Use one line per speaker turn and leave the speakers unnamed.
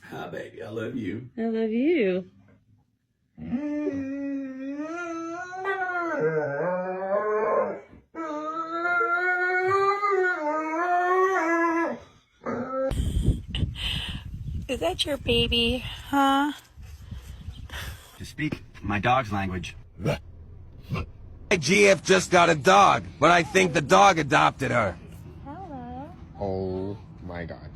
Hi, baby. I love you.
I love you. Is that your baby, huh?
To speak my dog's language.
GF just got a dog, but I think the dog adopted her.
Hello.
Oh my god.